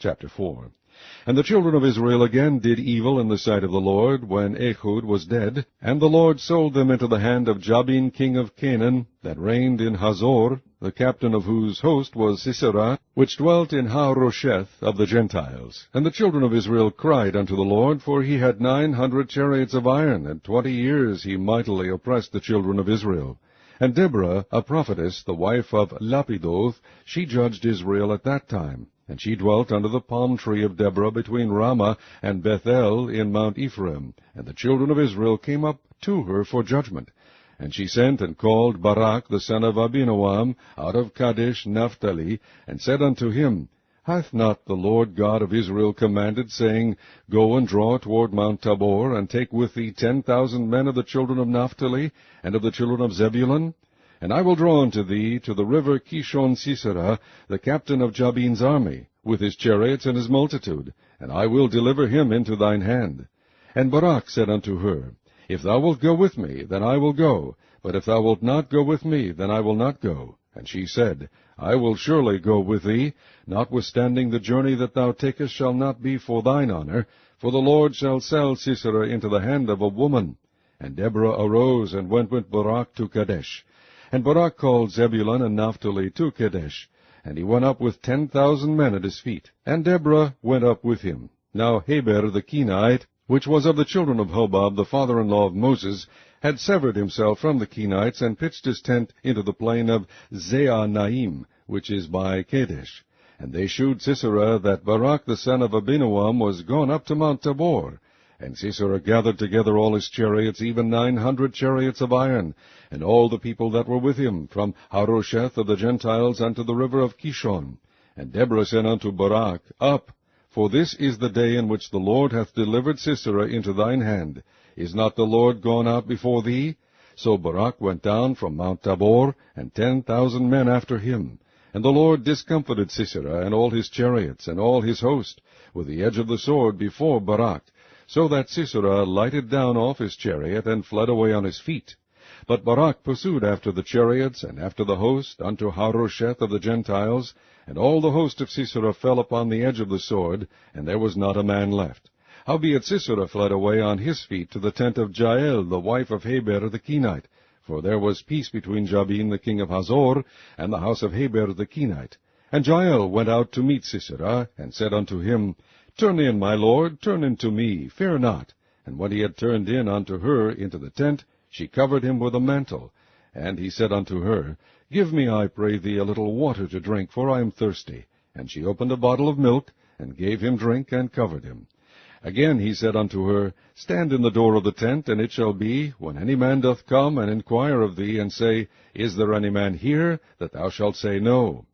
Chapter 4. And the children of Israel again did evil in the sight of the Lord, when Ehud was dead, and the Lord sold them into the hand of Jabin king of Canaan, that reigned in Hazor, the captain of whose host was Sisera, which dwelt in Harosheth of the Gentiles. And the children of Israel cried unto the Lord, for he had 900 chariots of iron, and 20 years he mightily oppressed the children of Israel. And Deborah, a prophetess, the wife of Lapidoth, she judged Israel at that time. And she dwelt under the palm tree of Deborah between Ramah and Bethel in Mount Ephraim. And the children of Israel came up to her for judgment. And she sent and called Barak the son of Abinoam out of Kadesh Naphtali, and said unto him, Hath not the Lord God of Israel commanded, saying, Go and draw toward Mount Tabor, and take with thee 10,000 men of the children of Naphtali, and of the children of Zebulun? And I will draw unto thee to the river Kishon Sisera, the captain of Jabin's army, with his chariots and his multitude, and I will deliver him into thine hand. And Barak said unto her, If thou wilt go with me, then I will go, but if thou wilt not go with me, then I will not go. And she said, I will surely go with thee, notwithstanding the journey that thou takest shall not be for thine honor, for the Lord shall sell Sisera into the hand of a woman. And Deborah arose and went with Barak to Kadesh. And Barak called Zebulun and Naphtali to Kadesh, and he went up with 10,000 men at his feet. And Deborah went up with him. Now Heber the Kenite, which was of the children of Hobab, the father-in-law of Moses, had severed himself from the Kenites, and pitched his tent into the plain of Zaanaim, which is by Kadesh. And they shewed Sisera that Barak the son of Abinoam was gone up to Mount Tabor. And Sisera gathered together all his chariots, even 900 chariots of iron, and all the people that were with him, from Harosheth of the Gentiles unto the river of Kishon. And Deborah said unto Barak, Up, for this is the day in which the Lord hath delivered Sisera into thine hand. Is not the Lord gone out before thee? So Barak went down from Mount Tabor, and 10,000 men after him. And the Lord discomfited Sisera, and all his chariots, and all his host, with the edge of the sword before Barak, so that Sisera lighted down off his chariot, and fled away on his feet. But Barak pursued after the chariots, and after the host, unto Harosheth of the Gentiles, and all the host of Sisera fell upon the edge of the sword, and there was not a man left. Howbeit Sisera fled away on his feet to the tent of Jael, the wife of Heber the Kenite, for there was peace between Jabin the king of Hazor, and the house of Heber the Kenite. And Jael went out to meet Sisera, and said unto him, Turn in, my lord, turn in to me, fear not. And when he had turned in unto her into the tent, she covered him with a mantle. And he said unto her, Give me, I pray thee, a little water to drink, for I am thirsty. And she opened a bottle of milk, and gave him drink, and covered him. Again he said unto her, Stand in the door of the tent, and it shall be, when any man doth come and inquire of thee, and say, Is there any man here? That thou shalt say, No.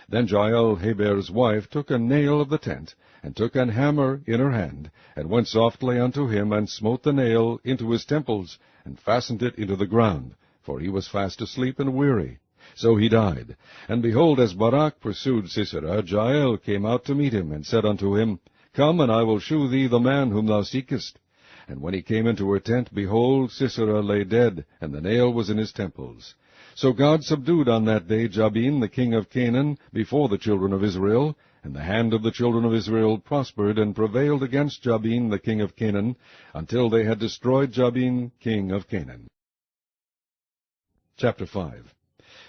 Then Jael, Heber's wife, took a nail of the tent, and took an hammer in her hand, and went softly unto him, and smote the nail into his temples, and fastened it into the ground, for he was fast asleep and weary. So he died. And behold, as Barak pursued Sisera, Jael came out to meet him, and said unto him, Come, and I will shew thee the man whom thou seekest. And when he came into her tent, behold, Sisera lay dead, and the nail was in his temples. So God subdued on that day Jabin the king of Canaan before the children of Israel, and the hand of the children of Israel prospered and prevailed against Jabin the king of Canaan, until they had destroyed Jabin king of Canaan. Chapter 5.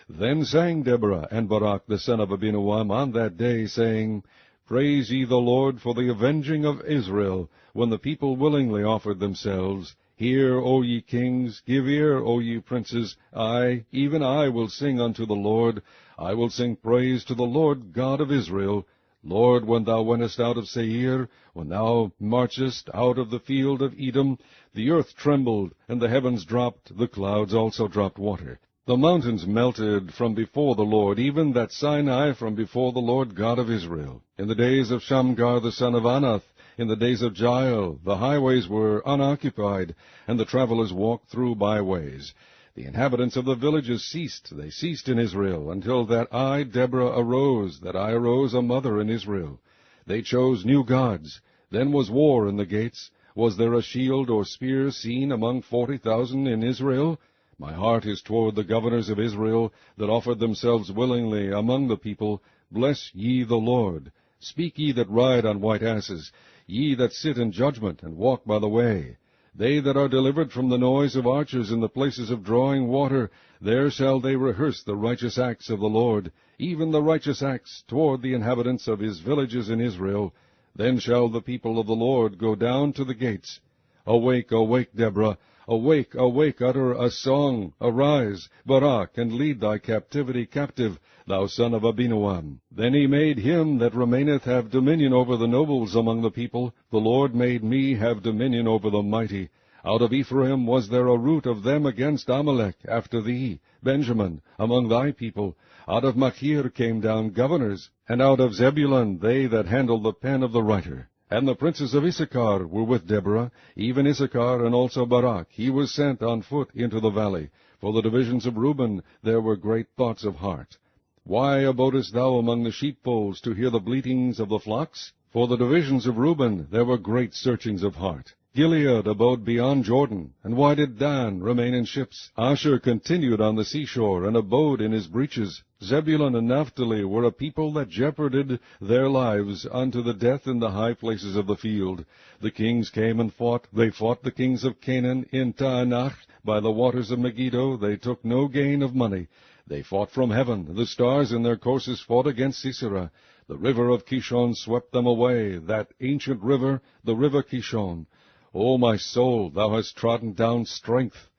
Then sang Deborah and Barak the son of Abinoam on that day, saying, Praise ye the Lord for the avenging of Israel, when the people willingly offered themselves. Hear, O ye kings, give ear, O ye princes. I, even I, will sing unto the Lord. I will sing praise to the Lord God of Israel. Lord, when thou wentest out of Seir, when thou marchest out of the field of Edom, the earth trembled, and the heavens dropped, the clouds also dropped water. The mountains melted from before the Lord, even that Sinai from before the Lord God of Israel. In the days of Shamgar the son of Anath, in the days of Jael, the highways were unoccupied, and the travelers walked through byways. The inhabitants of the villages ceased, they ceased in Israel, until that I, Deborah, arose, that I arose a mother in Israel. They chose new gods. Then was war in the gates. Was there a shield or spear seen among 40,000 in Israel? My heart is toward the governors of Israel, that offered themselves willingly among the people. Bless ye the Lord. Speak ye that ride on white asses, ye that sit in judgment, and walk by the way. They that are delivered from the noise of archers in the places of drawing water, there shall they rehearse the righteous acts of the Lord, even the righteous acts toward the inhabitants of his villages in Israel. Then shall the people of the Lord go down to the gates. Awake, awake, Deborah! Awake, awake, utter a song! Arise, Barak, and lead thy captivity captive, thou son of Abinoam. Then he made him that remaineth have dominion over the nobles among the people. The Lord made me have dominion over the mighty. Out of Ephraim was there a root of them against Amalek, after thee, Benjamin, among thy people. Out of Machir came down governors, and out of Zebulun they that handled the pen of the writer. And the princes of Issachar were with Deborah, even Issachar and also Barak. He was sent on foot into the valley. For the divisions of Reuben there were great thoughts of heart. Why abodest thou among the sheepfolds to hear the bleatings of the flocks? For the divisions of Reuben there were great searchings of heart. Gilead abode beyond Jordan, and why did Dan remain in ships? Asher continued on the seashore, and abode in his breaches. Zebulun and Naphtali were a people that jeoparded their lives unto the death in the high places of the field. The kings came and fought. They fought the kings of Canaan in Taanach. By the waters of Megiddo they took no gain of money. They fought from heaven. The stars in their courses fought against Sisera. The river of Kishon swept them away, that ancient river, the river Kishon. O my soul, thou hast trodden down strength.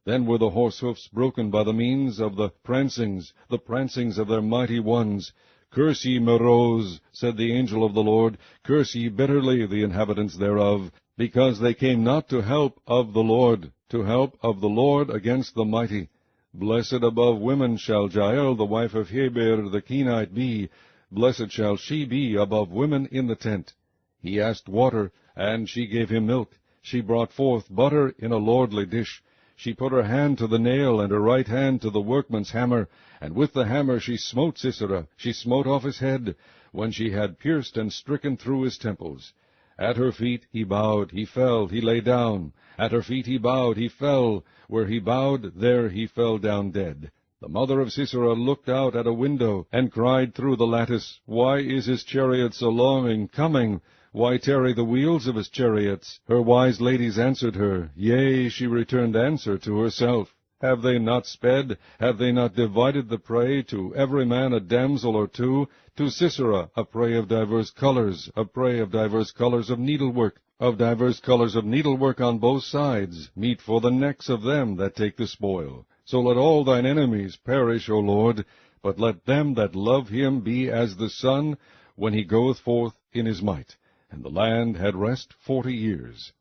Then were the horse-hoofs broken by the means of the prancings of their mighty ones. Curse ye Meroz, said the angel of the Lord, curse ye bitterly the inhabitants thereof, because they came not to help of the Lord against the mighty. Blessed above women shall Jael, the wife of Heber the Kenite, be. Blessed shall she be above women in the tent. He asked water, and she gave him milk. She brought forth butter in a lordly dish. She put her hand to the nail, and her right hand to the workman's hammer, and with the hammer she smote Sisera. She smote off his head, when she had pierced and stricken through his temples. At her feet he bowed, he fell, he lay down. At her feet he bowed, he fell. Where he bowed, there he fell down dead. The mother of Sisera looked out at a window, and cried through the lattice, Why is his chariot so long in coming? Why tarry the wheels of his chariots? Her wise ladies answered her. Yea, she returned answer to herself. Have they not sped? Have they not divided the prey, to every man a damsel or two? To Sisera a prey of divers colors, a prey of divers colors of needlework on both sides, meat for the necks of them that take the spoil. So let all thine enemies perish, O Lord, but let them that love him be as the sun when he goeth forth in his might. And the land had rest 40 years.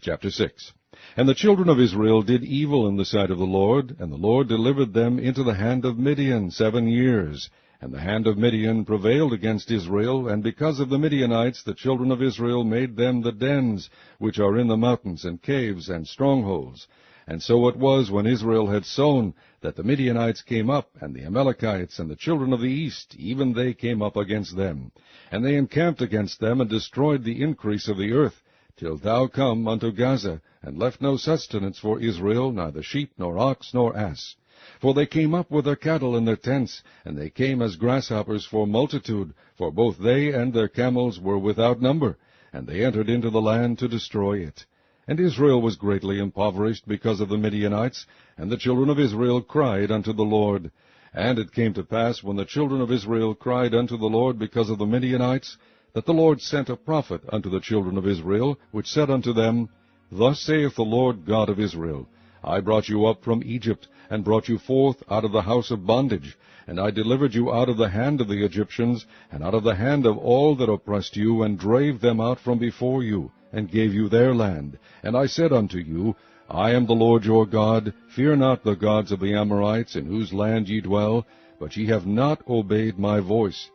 Chapter 6. And the children of Israel did evil in the sight of the Lord, and the Lord delivered them into the hand of Midian 7 years. And the hand of Midian prevailed against Israel, and because of the Midianites the children of Israel made them the dens, which are in the mountains, and caves, and strongholds. And so it was, when Israel had sown, that the Midianites came up, and the Amalekites, and the children of the east, even they came up against them. And they encamped against them, and destroyed the increase of the earth, till thou come unto Gaza, and left no sustenance for Israel, neither sheep, nor ox, nor ass. For they came up with their cattle in their tents, and they came as grasshoppers for multitude, for both they and their camels were without number, and they entered into the land to destroy it. And Israel was greatly impoverished because of the Midianites, and the children of Israel cried unto the Lord. And it came to pass, when the children of Israel cried unto the Lord because of the Midianites, that the Lord sent a prophet unto the children of Israel, which said unto them, Thus saith the Lord God of Israel, I brought you up from Egypt, and brought you forth out of the house of bondage, and I delivered you out of the hand of the Egyptians, and out of the hand of all that oppressed you, and drave them out from before you, and gave you their land. And I said unto you, I am the Lord your God. Fear not the gods of the Amorites, in whose land ye dwell, but ye have not obeyed my voice.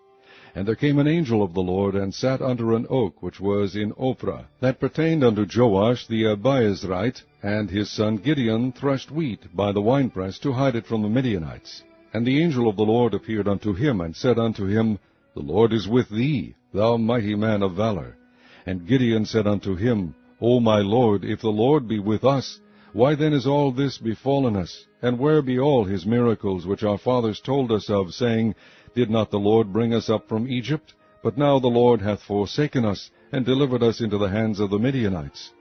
And there came an angel of the Lord, and sat under an oak which was in Ophrah, that pertained unto Joash the Abiezrite, and his son Gideon threshed wheat by the winepress to hide it from the Midianites. And the angel of the Lord appeared unto him, and said unto him, The Lord is with thee, thou mighty man of valor. And Gideon said unto him, O my Lord, if the Lord be with us, why then is all this befallen us? And where be all his miracles which our fathers told us of, saying, Did not the Lord bring us up from Egypt? But now the Lord hath forsaken us, and delivered us into the hands of the Midianites.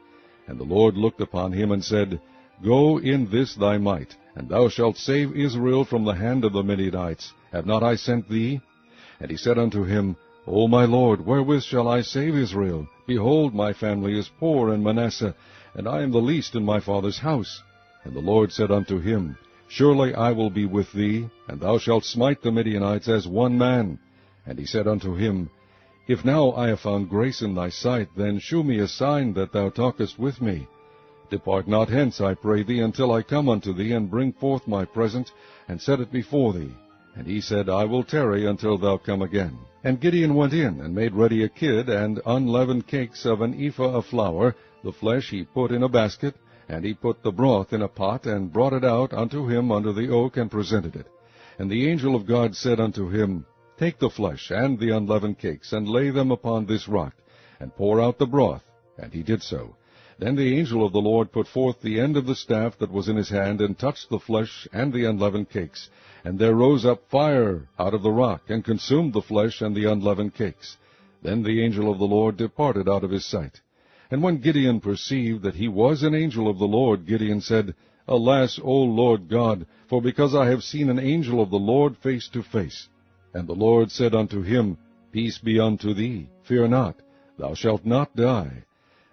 And the Lord looked upon him, and said, Go in this thy might, and thou shalt save Israel from the hand of the Midianites. Have not I sent thee? And he said unto him, O my Lord, wherewith shall I save Israel? Behold, my family is poor in Manasseh, and I am the least in my father's house. And the Lord said unto him, Surely I will be with thee, and thou shalt smite the Midianites as one man. And he said unto him, If now I have found grace in thy sight, then shew me a sign that thou talkest with me. Depart not hence, I pray thee, until I come unto thee, and bring forth my present, and set it before thee. And he said, I will tarry until thou come again. And Gideon went in, and made ready a kid, and unleavened cakes of an ephah of flour. The flesh he put in a basket, and he put the broth in a pot, and brought it out unto him under the oak, and presented it. And the angel of God said unto him, Take the flesh and the unleavened cakes, and lay them upon this rock, and pour out the broth. And he did so. Then the angel of the Lord put forth the end of the staff that was in his hand, and touched the flesh and the unleavened cakes. And there rose up fire out of the rock, and consumed the flesh and the unleavened cakes. Then the angel of the Lord departed out of his sight. And when Gideon perceived that he was an angel of the Lord, Gideon said, Alas, O Lord God, for because I have seen an angel of the Lord face to face. And the Lord said unto him, Peace be unto thee, fear not, thou shalt not die.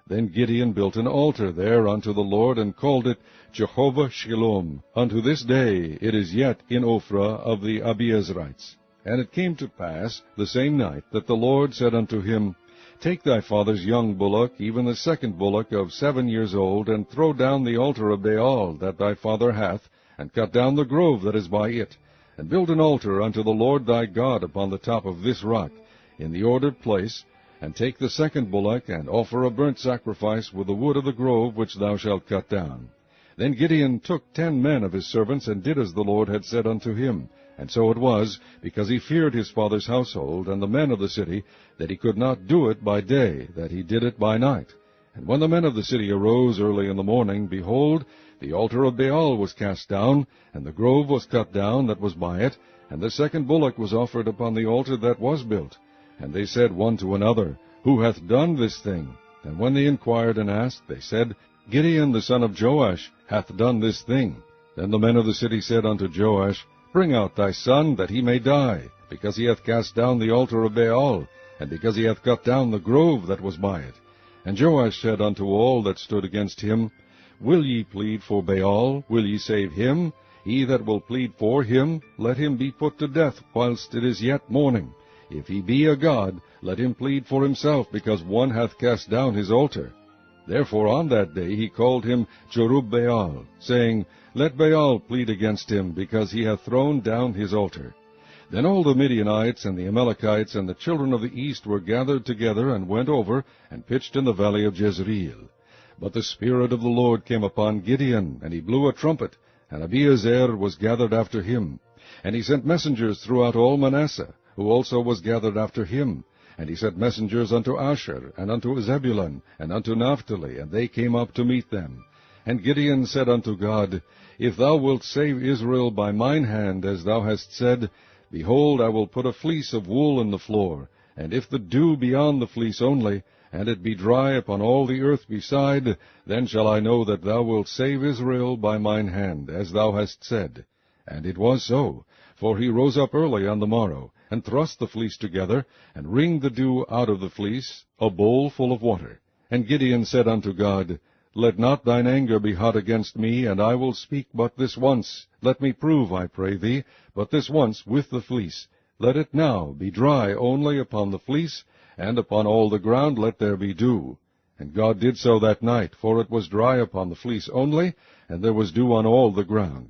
Then Gideon built an altar there unto the Lord, and called it Jehovah Shalom. Unto this day it is yet in Ophrah of the Abiezrites. And it came to pass the same night that the Lord said unto him, Take thy father's young bullock, even the second bullock of 7 years old, and throw down the altar of Baal that thy father hath, and cut down the grove that is by it, and build an altar unto the Lord thy God upon the top of this rock, in the ordered place, and take the second bullock, and offer a burnt sacrifice with the wood of the grove which thou shalt cut down. Then Gideon took 10 men of his servants, and did as the Lord had said unto him. And so it was, because he feared his father's household, and the men of the city, that he could not do it by day, that he did it by night. And when the men of the city arose early in the morning, behold, the altar of Baal was cast down, and the grove was cut down that was by it, and the second bullock was offered upon the altar that was built. And they said one to another, Who hath done this thing? And when they inquired and asked, they said, Gideon the son of Joash hath done this thing. Then the men of the city said unto Joash, Bring out thy son, that he may die, because he hath cast down the altar of Baal, and because he hath cut down the grove that was by it. And Joash said unto all that stood against him, Will ye plead for Baal? Will ye save him? He that will plead for him, let him be put to death whilst it is yet morning. If he be a god, let him plead for himself, because one hath cast down his altar. Therefore on that day he called him Jerubbaal, saying, Let Baal plead against him, because he hath thrown down his altar. Then all the Midianites and the Amalekites and the children of the east were gathered together, and went over, and pitched in the valley of Jezreel. But the Spirit of the Lord came upon Gideon, and he blew a trumpet, and Abiezer was gathered after him. And he sent messengers throughout all Manasseh, who also was gathered after him. And he sent messengers unto Asher, and unto Zebulun, and unto Naphtali, and they came up to meet them. And Gideon said unto God, If thou wilt save Israel by mine hand, as thou hast said, behold, I will put a fleece of wool in the floor, and if the dew be on the fleece only, and it be dry upon all the earth beside, then shall I know that thou wilt save Israel by mine hand, as thou hast said. And it was so, for he rose up early on the morrow, and thrust the fleece together, and wringed the dew out of the fleece, a bowl full of water. And Gideon said unto God, Let not thine anger be hot against me, and I will speak but this once. Let me prove, I pray thee, but this once with the fleece. Let it now be dry only upon the fleece, and upon all the ground let there be dew. And God did so that night, for it was dry upon the fleece only, and there was dew on all the ground.